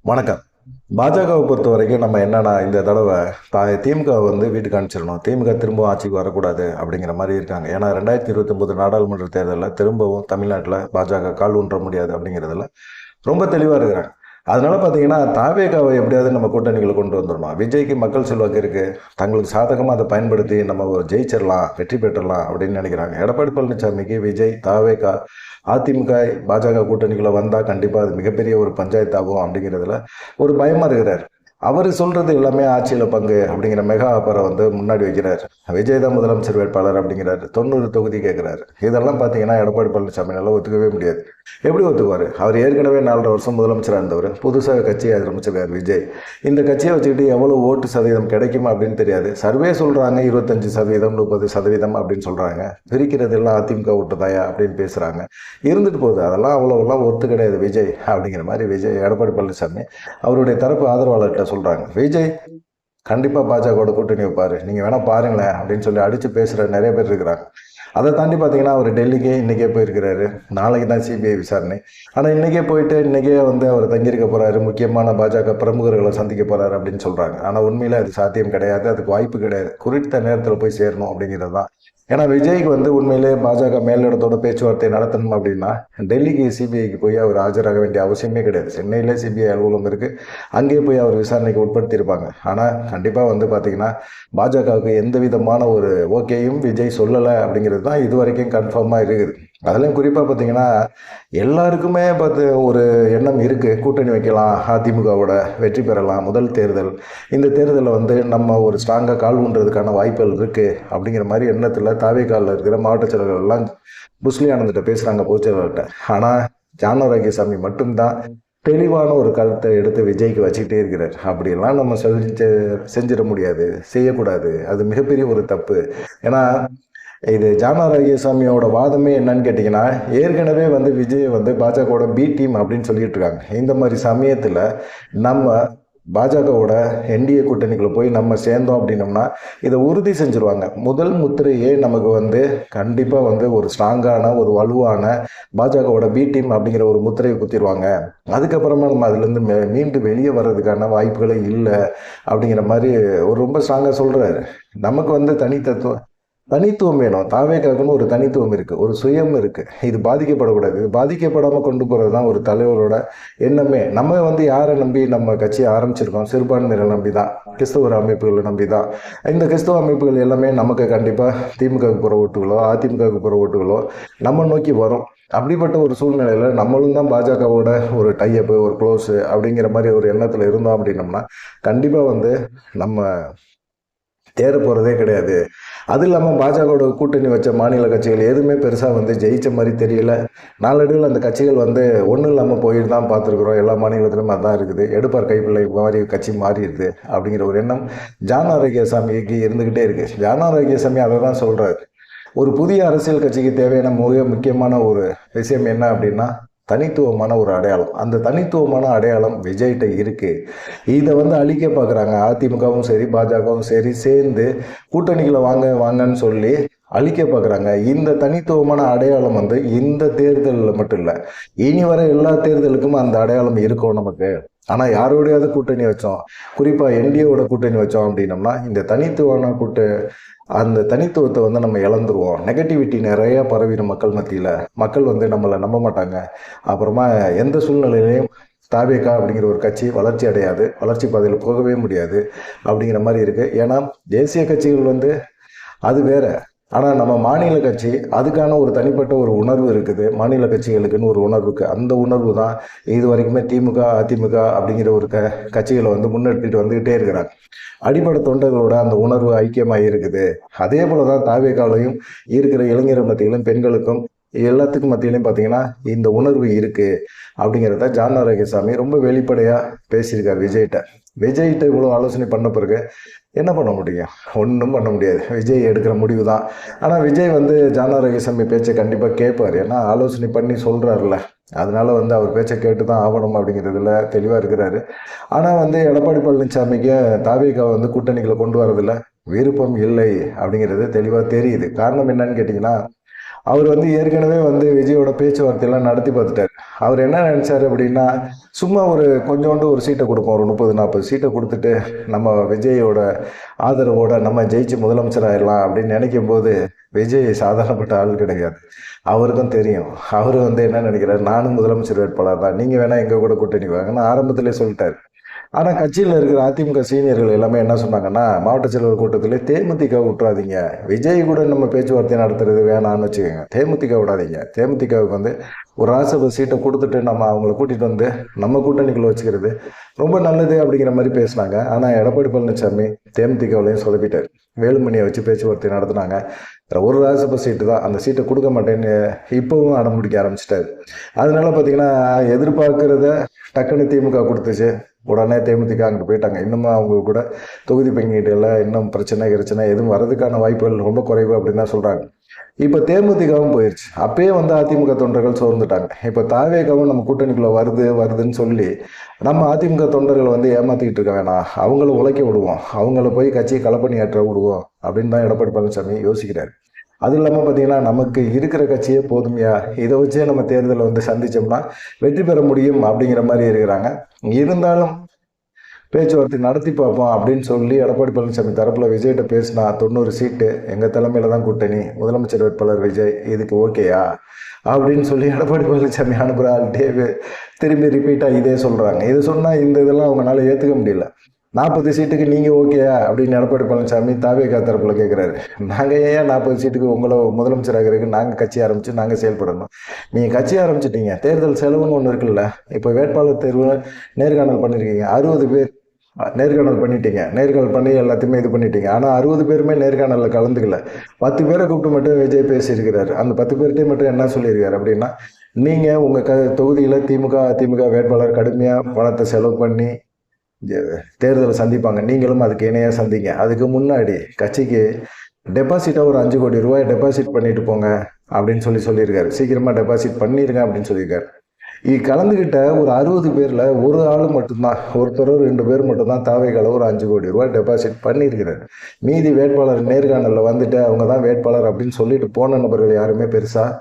வணக்கம். பாஜகவை பொறுத்த வரைக்கும் நம்ம என்னன்னா, இந்த தடவை திமுக வந்து வீட்டுக்கு அனுப்பிச்சிடணும். திமுக திரும்பவும் ஆட்சிக்கு வரக்கூடாது அப்படிங்கிற மாரி இருக்காங்க. ஏன்னா 2029 நாடாளுமன்ற தேர்தலில் திரும்பவும் தமிழ்நாட்டில் பாஜக கால் ஊன்ற முடியாது அப்படிங்கிறதுல ரொம்ப தெளிவா இருக்கிறாங்க. அதனால பார்த்தீங்கன்னா, தாவேகாவை எப்படியாவது நம்ம கூட்டணிக்குள்ள கொண்டு வந்துடணும். விஜய்க்கு மக்கள் செல்வாக்கு இருக்கு. தங்களுக்கு சாதகமா அதை பயன்படுத்தி நம்ம ஜெயிச்சிடலாம், வெற்றி பெற்றலாம் அப்படின்னு நினைக்கிறாங்க. எடப்பாடி பழனிசாமிக்கு விஜய், தாவேகா, அதிமுக, பாஜக கூட்டணிக்குள்ள வந்தா கண்டிப்பா அது மிகப்பெரிய ஒரு பஞ்சாயத்தாகும் அப்படிங்கிறதுல ஒரு பயமா இருக்கிறார். அவர் சொல்றது எல்லாமே ஆட்சியில பங்கு அப்படிங்கிற மெகா ஆஃபரை வந்து முன்னாடி வைக்கிறார். விஜய் தான் முதலமைச்சர் வேட்பாளர் அப்படிங்கிறாரு. 90 தொகுதி கேட்கிறாரு. இதெல்லாம் பார்த்தீங்கன்னா எடப்பாடி பழனிசாமினால ஒத்துக்கவே முடியாது. எப்படி ஒத்துக்குவார்? அவர் ஏற்கனவே 4.5 வருஷம் முதலமைச்சராக இருந்தவர். புதுசாக கட்சியை ஆரம்பிச்சிருக்காரு விஜய். இந்த கட்சியை வச்சுக்கிட்டு எவ்வளவு ஓட்டு சதவீதம் கிடைக்குமா அப்படின்னு தெரியாது. சர்வே சொல்றாங்க 25%, 30% அப்படின்னு சொல்றாங்க. பிரிக்கிறது எல்லாம் அதிமுக ஓட்டு தாயா அப்படின்னு பேசுறாங்க. இருந்துட்டு போகுது. அதெல்லாம் அவ்வளோலாம் ஒத்து கிடையாது விஜய் அப்படிங்கிற மாதிரி விஜய் எடப்பாடி பழனிசாமி அவருடைய தரப்பு ஆதரவாளர்கிட்ட சொல்றாங்க. விஜய் கண்டிப்பா பாஜகவோட கூட்டணி வைப்பாரு, நீங்க வேணா பாருங்களேன் அப்படின்னு சொல்லி அடிச்சு பேசுற நிறைய பேர் இருக்கிறாங்க. அதை தாண்டி பார்த்தீங்கன்னா அவர் டெல்லிக்கே இன்றைக்கே போயிருக்கிறாரு. நாளைக்கு தான் சிபிஐ விசாரணை. ஆனால் இன்றைக்கே போயிட்டு இன்றைக்கே வந்து அவர் தங்கியிருக்க போகிறாரு. முக்கியமான பாஜக பிரமுகர்களை சந்திக்க போகிறாரு அப்படின்னு சொல்கிறாங்க. ஆனால் உண்மையில் அது சாத்தியம் கிடையாது. அதுக்கு வாய்ப்பு கிடையாது. குறித்த நேரத்தில் போய் சேரணும் அப்படிங்கிறது தான். ஏன்னா விஜய்க்கு வந்து உண்மையிலே பாஜக மேலிடத்தோட பேச்சுவார்த்தை நடத்தணும் அப்படின்னா டெல்லிக்கு சிபிஐக்கு போய் அவர் ஆஜராக வேண்டிய அவசியமே கிடையாது. சென்னையிலே சிபிஐ அலுவலகம் இருக்குது. அங்கேயே போய் அவர் விசாரணைக்கு உட்படுத்தியிருப்பாங்க. ஆனால் கண்டிப்பாக வந்து பார்த்தீங்கன்னா பாஜகவுக்கு எந்த விதமான ஒரு ஓகேயும் விஜய் சொல்லலை அப்படிங்கிறது தான் இது வரைக்கும் கன்ஃபார்மாக இருக்குது. அதுலேயும் குறிப்பாக பார்த்தீங்கன்னா எல்லாருக்குமே பார்த்து ஒரு எண்ணம் இருக்குது, கூட்டணி வைக்கலாம், அதிமுகவோட வெற்றி பெறலாம், முதல் தேர்தல், இந்த தேர்தலில் வந்து நம்ம ஒரு ஸ்ட்ராங்காக கால் ஊன்றதுக்கான வாய்ப்புகள் இருக்குது அப்படிங்கிற மாதிரி எண்ணத்தில் தாவேகாலில் இருக்கிற மாவட்ட செயலர்கள் எல்லாம் புஸ்லி ஆனந்திட்ட பேசுகிறாங்க, பொதுச்செயலாளர்கிட்ட. ஆனால் ஜான் ஆரோக்கியசாமி மட்டும்தான் தெளிவான ஒரு கருத்தை எடுத்து விஜய்க்கு வச்சுக்கிட்டே இருக்கிறார். அப்படியெல்லாம் நம்ம செஞ்சிட முடியாது, செய்யக்கூடாது. அது மிகப்பெரிய ஒரு தப்பு. ஏன்னா இது ஜான் ஆரோக்கியசாமியோட வாதமே என்னன்னு கேட்டிங்கன்னா, ஏற்கனவே வந்து விஜய் வந்து பாஜகவோட பி டீம் அப்படின்னு சொல்லிட்டு இருக்காங்க. இந்த மாதிரி சமயத்தில் நம்ம பாஜகவோட என்டிஏ கூட்டணிக்குள்ள போய் நம்ம சேர்ந்தோம் அப்படின்னோம்னா இதை உறுதி செஞ்சுருவாங்க. முதல் முத்திரையே நமக்கு வந்து கண்டிப்பாக வந்து ஒரு ஸ்ட்ராங்கான ஒரு வலுவான பாஜகவோட பி டீம் அப்படிங்கிற ஒரு முத்திரையை குத்திடுவாங்க. அதுக்கப்புறமா நம்ம அதுலேருந்து மீண்டு வெளியே வர்றதுக்கான வாய்ப்புகளே இல்லை அப்படிங்கிற மாதிரி ஒரு ரொம்ப ஸ்ட்ராங்காக சொல்கிறாரு. நமக்கு வந்து தனித்துவம் வேணும். தாவேக்காக்குன்னு ஒரு தனித்துவம் இருக்குது, ஒரு சுயம் இருக்குது. இது பாதிக்கப்படக்கூடாது. இது பாதிக்கப்படாமல் கொண்டு போகிறது தான் ஒரு தலைவரோட எண்ணமே. நம்ம வந்து யாரை நம்பி நம்ம கட்சியை ஆரம்பிச்சிருக்கோம்? சிறுபான்மையினரை நம்பி தான், கிறிஸ்தவ அமைப்புகளை நம்பி தான். இந்த கிறிஸ்தவ அமைப்புகள் எல்லாமே நமக்கு கண்டிப்பாக திமுகவுக்கு போகிற ஓட்டுகளோ அதிமுகவுக்கு போகிற ஓட்டுகளோ நம்ம நோக்கி வரும். அப்படிப்பட்ட ஒரு சூழ்நிலையில் நம்மளும் தான் பாஜகவோட ஒரு டைஅப்பு, ஒரு க்ளோஸு அப்படிங்கிற மாதிரி ஒரு எண்ணத்தில் இருந்தோம் அப்படின்னம்னா கண்டிப்பாக வந்து நம்ம தேர போகிறதே கிடையாது. அது இல்லாமல் பாஜகவோட கூட்டணி வச்ச மாநில கட்சிகள் எதுவுமே பெருசாக வந்து ஜெயிச்ச மாதிரி தெரியல. நாளடைவில் அந்த கட்சிகள் வந்து ஒன்றும் இல்லாமல் போயிட்டு தான் பார்த்துருக்குறோம். எல்லா மாநிலத்திலும் அதுதான் இருக்குது. எடுப்பார் கைப்பிள்ளை மாதிரி கட்சி மாறிடுது அப்படிங்கிற ஒரு எண்ணம் ஜான் ஆரோக்கியசாமிக்கு இருந்துக்கிட்டே இருக்குது. ஜான் ஆரோக்கியசாமி அதை தான் சொல்கிறாரு. ஒரு புதிய அரசியல் கட்சிக்கு தேவையான மிக முக்கியமான ஒரு விஷயம் என்ன அப்படின்னா தனித்துவமான ஒரு அடையாளம். அந்த தனித்துவமான அடையாளம் விஜய்கிட்ட இருக்கு. இதை வந்து அழிக்க பார்க்குறாங்க. அதிமுகவும் சரி பாஜகவும் சரி சேர்ந்து கூட்டணிகளை வாங்கன்னு சொல்லி அழிக்க பார்க்குறாங்க. இந்த தனித்துவமான அடையாளம் வந்து இந்த தேர்தலில் மட்டும் இல்லை, இனி வர எல்லா தேர்தலுக்கும் அந்த அடையாளம் இருக்கும் நமக்கு. ஆனால் யாரோடையாவது கூட்டணி வச்சோம், குறிப்பாக என்டிஏவோட கூட்டணி வச்சோம் அப்படின்னம்னா இந்த அந்த தனித்துவத்தை வந்து நம்ம இழந்துருவோம். நெகட்டிவிட்டி நிறையா பரவிடும் மக்கள் மத்தியில். மக்கள் வந்து நம்மளை நம்ப மாட்டாங்க. அப்புறமா எந்த சூழ்நிலையிலையும் தாவேகா அப்படிங்கிற ஒரு கட்சி வளர்ச்சி அடையாது, வளர்ச்சி பாதையில் போகவே முடியாது அப்படிங்கிற மாதிரி இருக்குது. ஏன்னா தேசிய கட்சிகள் வந்து அது வேற. ஆனால் நம்ம மாநில கட்சி அதுக்கான ஒரு தனிப்பட்ட ஒரு உணர்வு இருக்குது. மாநில கட்சிகளுக்குன்னு ஒரு உணர்வு இருக்குது. அந்த உணர்வு தான் இது வரைக்குமே திமுக அதிமுக அப்படிங்கிற ஒரு கட்சிகளை வந்து முன்னெடுத்துட்டு வந்துக்கிட்டே இருக்கிறாங்க. அடிப்படை தொண்டர்களோட அந்த உணர்வு ஐக்கியமாக இருக்குது. அதே போல தான் தாவேகாலையும் இருக்கிற இளைஞர் மத்தியிலும் பெண்களுக்கும் எல்லாத்துக்கும் மத்தியிலையும் பார்த்தீங்கன்னா இந்த உணர்வு இருக்குது அப்படிங்கிறத ஜான் ஆரோக்கியசாமி ரொம்ப வெளிப்படையாக பேசியிருக்கார் விஜய்கிட்ட இவ்வளோ ஆலோசனை பண்ண பிறகு என்ன பண்ண முடியும்? ஒன்றும் பண்ண முடியாது. விஜய் எடுக்கிற முடிவு தான். ஆனால் விஜய் வந்து ஜான் ஆரோக்கியசாமி பேச்சை கண்டிப்பாக கேட்பார். ஏன்னா ஆலோசனை பண்ணி சொல்கிறாருல்ல, அதனால வந்து அவர் பேச்சை கேட்டு தான் ஆகணும் அப்படிங்கிறதுல தெளிவாக இருக்கிறாரு. ஆனால் வந்து எடப்பாடி பழனிசாமிக்கு தாவேகாவை வந்து கூட்டணிகளை கொண்டு வரதில்ல விருப்பம் இல்லை அப்படிங்கிறது தெளிவாக தெரியுது. காரணம் என்னன்னு கேட்டிங்கன்னா அவர் வந்து ஏற்கனவே வந்து விஜயோட பேச்சுவார்த்தையெல்லாம் நடத்தி பார்த்துட்டார். அவர் என்ன நினைச்சாரு அப்படின்னா, சும்மா ஒரு கொஞ்சோண்டு ஒரு சீட்டை கொடுப்போம், ஒரு 30-40 சீட்டை கொடுத்துட்டு நம்ம விஜயோட ஆதரவோட நம்ம ஜெயிச்சு முதலமைச்சராயிடலாம் அப்படின்னு நினைக்கும் போது, விஜய் சாதாரணப்பட்ட ஆள் கிடையாது. அவருக்கும் தெரியும். அவரு வந்து என்ன நினைக்கிறார், நானும் முதலமைச்சர் வேட்பாளர் தான், நீங்க வேணா எங்க கூட கூட்டணி வாங்கன்னு ஆரம்பத்திலே சொல்லிட்டாரு. ஆனால் கட்சியில் இருக்கிற அதிமுக சீனியர்கள் எல்லாமே என்ன சொன்னாங்கன்னா, மாவட்ட செயலர் கூட்டத்தில் தேமுதிக விட்டுறாதீங்க, விஜய் கூட நம்ம பேச்சுவார்த்தை நடத்துறது வேணான்னு வச்சுக்கோங்க, தேமுதிக விடாதீங்க, தேமுதிகவுக்கு வந்து ஒரு ராஜ்யசபா சீட்டை கொடுத்துட்டு நம்ம அவங்கள கூட்டிகிட்டு வந்து நம்ம கூட்டணிக்குள்ளே வச்சுக்கிறது ரொம்ப நல்லது அப்படிங்கிற மாதிரி பேசினாங்க. ஆனால் எடப்பாடி பழனிசாமி தேமுதிகவிலையும் சொதப்பிட்டார். வேலுமணியை வச்சு பேச்சுவார்த்தை நடத்தினாங்க. ஒரு ராஜ்யசபா சீட்டு தான், அந்த சீட்டை கொடுக்க மாட்டேன்னு இப்போவும் அடம் பிடிக்க ஆரம்பிச்சிட்டாரு. அதனால பார்த்தீங்கன்னா எதிர்பார்க்கிறத டக்குன்னு திமுக கொடுத்துச்சு, உடனே தேமுதிக அங்கிட்டு போயிட்டாங்க. இன்னமும் அவங்க கூட தொகுதி பங்கீட்டுல இன்னும் பிரச்சனை எதுவும் வர்றதுக்கான வாய்ப்புகள் ரொம்ப குறைவு அப்படின்னு தான் சொல்கிறாங்க. இப்போ தேமுதிகவும் போயிடுச்சு. அப்பயே வந்து அதிமுக தொண்டர்கள் சோர்ந்துட்டாங்க. இப்போ தாவேகவும் நம்ம கூட்டணிக்குள்ளே வருதுன்னு சொல்லி நம்ம அதிமுக தொண்டர்களை வந்து ஏமாற்றிக்கிட்டு இருக்க வேணாம், அவங்கள உழைக்க விடுவோம், அவங்கள போய் கட்சியை களப்பணியாற்ற விடுவோம் அப்படின்னு தான் எடப்பாடி பழனிசாமி யோசிக்கிறார். அது இல்லாமல் பார்த்தீங்கன்னா நமக்கு இருக்கிற கட்சியே போதுமையா, இதை வச்சே நம்ம தேர்தலை வந்து சந்திச்சோம்னா வெற்றி பெற முடியும் அப்படிங்கிற மாதிரி இருக்கிறாங்க. இருந்தாலும் பேச்சுவார்த்தை நடத்தி பார்ப்போம் அப்படின்னு சொல்லி எடப்பாடி பழனிசாமி தரப்பில் விஜய்கிட்ட பேசினா 90 சீட்டு எங்கள் தலைமையில் தான் கூட்டணி, முதலமைச்சர் வேட்பாளர் விஜய், இதுக்கு ஓகேயா அப்படின்னு சொல்லி எடப்பாடி பழனிசாமி அனுப்புகிற ஆள்கிட்டே திரும்பி ரிப்பீட்டாக இதே சொல்கிறாங்க. இதை சொன்னால் இந்த இதெல்லாம் அவங்களால ஏற்றுக்க முடியல. 40 சீட்டுக்கு நீங்கள் ஓகேயா அப்படின்னு எடப்பாடி பழனிசாமி தாவேகா தரப்பில் கேட்குறாரு. நாங்கள் ஏன் 40 சீட்டுக்கு உங்களை முதலமைச்சர் ஆகிறதுக்கு நாங்கள் கட்சி ஆரம்பித்து நாங்கள் செயல்படணும்? நீங்கள் கட்சி ஆரம்பிச்சிட்டீங்க, தேர்தல் செலவுன்னு ஒன்று இருக்குல்ல, இப்போ வேட்பாளர் தேர்வு நேர்காணல் பண்ணியிருக்கீங்க, 60 பேர் நேர்காணல் பண்ணிட்டீங்க, நேர்காணல் பண்ணி எல்லாத்தையுமே இது பண்ணிட்டீங்க. ஆனால் 60 பேருமே நேர்காணலில் கலந்துக்கல. 10 பேரை கூப்பிட்டு மட்டும் விஜய் பேசியிருக்கிறாரு. அந்த 10 பேர்கிட்டே மட்டும் என்ன சொல்லியிருக்காரு அப்படின்னா, நீங்கள் உங்கள் தொகுதியில் திமுக அதிமுக வேட்பாளர் கடுமையாக பணத்தை செலவு பண்ணி தேர்தலை சந்திப்பாங்க, நீங்களும் அதுக்கு இணையாக சந்திங்க. அதுக்கு முன்னாடி கட்சிக்கு டெபாசிட்டாக ஒரு 5 கோடி ரூபாய் டெபாசிட் பண்ணிட்டு போங்க அப்படின்னு சொல்லியிருக்காரு. சீக்கிரமாக டெபாசிட் பண்ணியிருக்கேன் அப்படின்னு சொல்லியிருக்காரு. கலந்துக்கிட்ட ஒரு 60 பேரில் ஒரு ஆள் மட்டும்தான், ஒருத்தர் 2 பேர் மட்டும்தான் தாவேகால ஒரு 5 கோடி ரூபாய் டெபாசிட் பண்ணியிருக்கிறார். மீதி வேட்பாளர் நேர்காணலில் வந்துட்டு அவங்க தான் வேட்பாளர் அப்படின்னு சொல்லிட்டு போன நபர்கள் யாருமே பெருசாக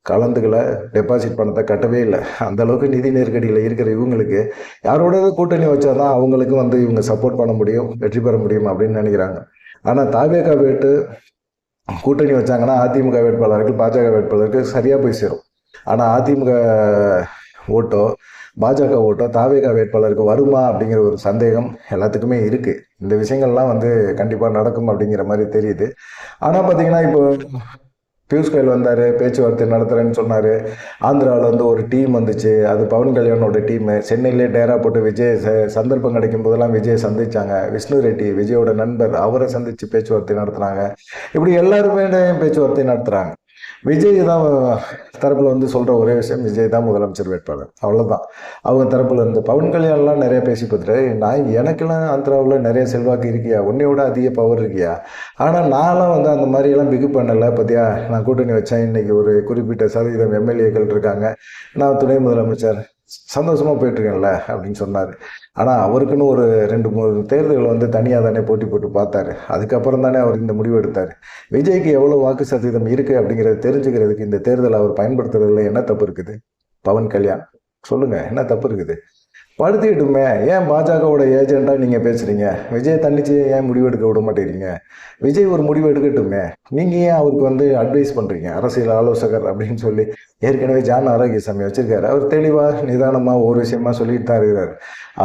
கலந்துக்கல, டெபாசிட் பணத்தை கட்டவே இல்லை. அந்த அளவுக்கு நிதி நெருக்கடியில் இருக்கிற இவங்களுக்கு யாரோட கூட்டணி வச்சாதான் அவங்களுக்கு வந்து இவங்க சப்போர்ட் பண்ண முடியும், வெற்றி பெற முடியும் அப்படின்னு நினைக்கிறாங்க. ஆனால் தாவேகா கூட்டணி வச்சாங்கன்னா அதிமுக வேட்பாளருக்கு பாஜக வேட்பாளருக்கு சரியாக போய் சேரும். ஆனால் அதிமுக ஓட்டோ பாஜக ஓட்டோ தாவேகா வேட்பாளருக்கு வருமா அப்படிங்கிற ஒரு சந்தேகம் எல்லாத்துக்குமே இருக்குது. இந்த விஷயங்கள்லாம் வந்து கண்டிப்பாக நடக்கும் அப்படிங்கிற மாதிரி தெரியுது. ஆனால் பார்த்தீங்கன்னா இப்போ பியூஷ் கோயல் வந்தார், பேச்சுவார்த்தை நடத்துகிறேன்னு சொன்னார். ஆந்திராவில் வந்து ஒரு டீம் வந்துச்சு, அது பவன் கல்யாணோட டீமு. சென்னையிலே டேரா போட்டு விஜய் சந்தர்ப்பம் கிடைக்கும் போதெல்லாம் விஜயை சந்தித்தாங்க. விஷ்ணு ரெட்டி விஜயோட நண்பர், அவரை சந்தித்து பேச்சுவார்த்தை நடத்துனாங்க. இப்படி எல்லாருமே பேச்சுவார்த்தை நடத்துகிறாங்க. விஜய் தான் தரப்பில் வந்து சொல்கிற ஒரே விஷயம், விஜய் தான் முதலமைச்சர் வேட்பாளர், அவ்வளோதான். அவங்க தரப்பில் இருந்து பவன் கல்யாண்லாம் நிறைய பேசி பார்த்துட்டு, நான் எனக்கெல்லாம் ஆந்திராவில் நிறைய செல்வாக்கு இருக்கியா, உன்னையோட அதிக பவர் இருக்கியா, ஆனால் நான்லாம் வந்து அந்த மாதிரியெல்லாம் பிகு பண்ணலை பார்த்தியா, நான் கூட்டணி வச்சேன், இன்றைக்கி ஒரு குறிப்பிட்ட சதவீதம் எம்எல்ஏக்கள் இருக்காங்க, நான் துணை முதலமைச்சர், சந்தோஷமாக போயிட்டுருக்கேன்ல அப்படின்னு சொன்னார். ஆனால் அவருக்குன்னு ஒரு 2-3 தேர்தல்கள் வந்து தனியாக தானே போட்டி போட்டு பார்த்தாரு. அதுக்கப்புறம் தானே அவர் இந்த முடிவு எடுத்தார். விஜய்க்கு எவ்வளோ வாக்கு சதவீதம் இருக்குது அப்படிங்கிறத தெரிஞ்சுக்கிறதுக்கு இந்த தேர்தலை அவர் பயன்படுத்துறதுல என்ன தப்பு இருக்குது? பவன் கல்யாண் சொல்லுங்கள், என்ன தப்பு இருக்குது? படுத்திக்கிட்டுமே, ஏன் பாஜகவோட ஏஜெண்டாக நீங்கள் பேசுகிறீங்க? விஜய் தன்னிச்சு ஏன் முடிவெடுக்க விட மாட்டேங்கிறீங்க? விஜய் ஒரு முடிவு எடுக்கட்டுமே, நீங்கள் ஏன் அவருக்கு வந்து அட்வைஸ் பண்ணுறீங்க? அரசியல் ஆலோசகர் அப்படின்னு சொல்லி ஏற்கனவே ஜான் ஆரோக்கியசாமி வச்சுருக்காரு. அவர் தெளிவாக நிதானமாக ஒரு விஷயமா சொல்லிட்டு தான் இருக்கிறார்.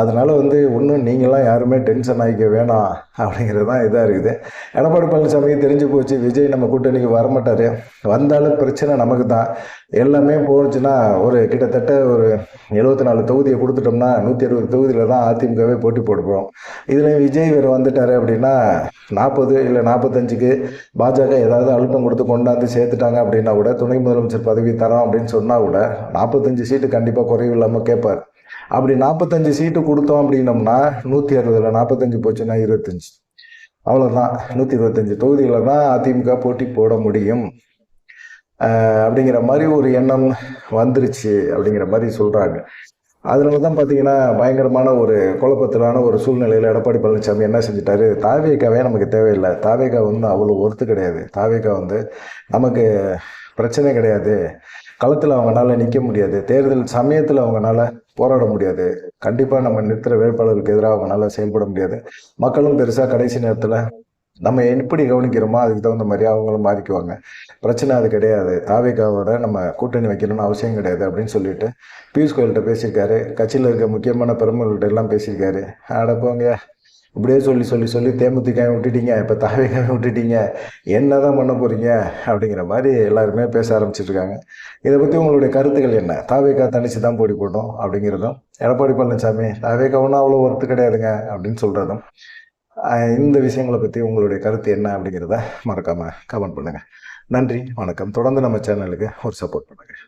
அதனால் வந்து ஒன்றும் நீங்களாம் யாருமே டென்ஷன் ஆகிக்க வேணாம் அப்படிங்கிறது தான் இதாக இருக்குது. எடப்பாடி பழனிசாமிக்கு தெரிஞ்சு போச்சு, விஜய் நம்ம கூட்டணிக்கு வரமாட்டார், வந்தாலும் பிரச்சனை நமக்கு தான். எல்லாமே போச்சுன்னா ஒரு கிட்டத்தட்ட ஒரு 74 தொகுதியை கொடுத்துட்டோம்னா 160 தொகுதியில் தான் அதிமுகவே போட்டி போடுவோம். இதில் விஜய் வேறு வந்துட்டார் அப்படின்னா 40 இல்லை 45க்கு பாஜக ஏதாவது அழுத்தம் கொடுத்து கொண்டாந்து சேர்த்துட்டாங்க அப்படின்னா கூட துணை முதலமைச்சர் பதவி தரோம் அப்படின்னு சொன்னால் கூட 45 சீட்டு கண்டிப்பாக குறைவு இல்லாமல் கேட்பார். அப்படி 45 சீட்டு கொடுத்தோம் அப்படின்னோம்னா 160ல் 45 போச்சுன்னா 25, அவ்வளோதான். 125 தொகுதிகளில் தான் அதிமுக போட்டி போட முடியும் அப்படிங்கிற மாதிரி ஒரு எண்ணம் வந்துருச்சு அப்படிங்கிற மாதிரி சொல்கிறாங்க. அதனால தான் பார்த்தீங்கன்னா பயங்கரமான ஒரு குழப்பத்திலான ஒரு சூழ்நிலையில் எடப்பாடி பழனிசாமி என்ன செஞ்சிட்டாரு, தாவேகாவே நமக்கு தேவையில்லை, தாவேகா வந்து அவ்வளோ ஒர்த்து கிடையாது, தாவேகா வந்து நமக்கு பிரச்சனை கிடையாது. களத்தில் அவங்களால நிற்க முடியாது, தேர்தல் சமயத்தில் அவங்களால போராட முடியாது, கண்டிப்பாக நம்ம நிறுத்துகிற வேட்பாளருக்கு எதிராக அவங்களால செயல்பட முடியாது. மக்களும் பெருசாக கடைசி நேரத்தில் நம்ம எப்படி கவனிக்கிறோமோ அதுக்கு தகுந்த மாதிரி அவங்களும் மாறிக்குவாங்க. பிரச்சனை அது கிடையாது, தாவேகாவோட நம்ம கூட்டணி வைக்கணும்னு அவசியம் கிடையாது அப்படின்னு சொல்லிட்டு பியூஷ் கோயல்கிட்ட பேசியிருக்காரு. கட்சியில் இருக்க முக்கியமான பெருமர்கள்ட்ட எல்லாம் பேசியிருக்காரு. அடப்போங்க, இப்படியே சொல்லி சொல்லி சொல்லி தேமுதிக விட்டுட்டீங்க, இப்போ தாவேகாவை விட்டுட்டீங்க, என்ன தான் பண்ண போகிறீங்க அப்படிங்கிற மாதிரி எல்லாருமே பேச ஆரம்பிச்சிட்ருக்காங்க. இதை பற்றி உங்களுடைய கருத்துக்கள் என்ன? தாவேகா தனிச்சு தான் போட்டி போட்டோம் அப்படிங்கிறதும், எடப்பாடி பழனிசாமி தாவேகாவுன்னா அவ்வளோ ஒர்த்து கிடையாதுங்க அப்படின்னு சொல்கிறதும், இந்த விஷயங்களை பற்றி உங்களுடைய கருத்து என்ன அப்படிங்கிறத மறக்காமல் கமெண்ட் பண்ணுங்கள். நன்றி, வணக்கம். தொடர்ந்து நம்ம சேனலுக்கு ஒரு சப்போர்ட் பண்ணுங்கள்.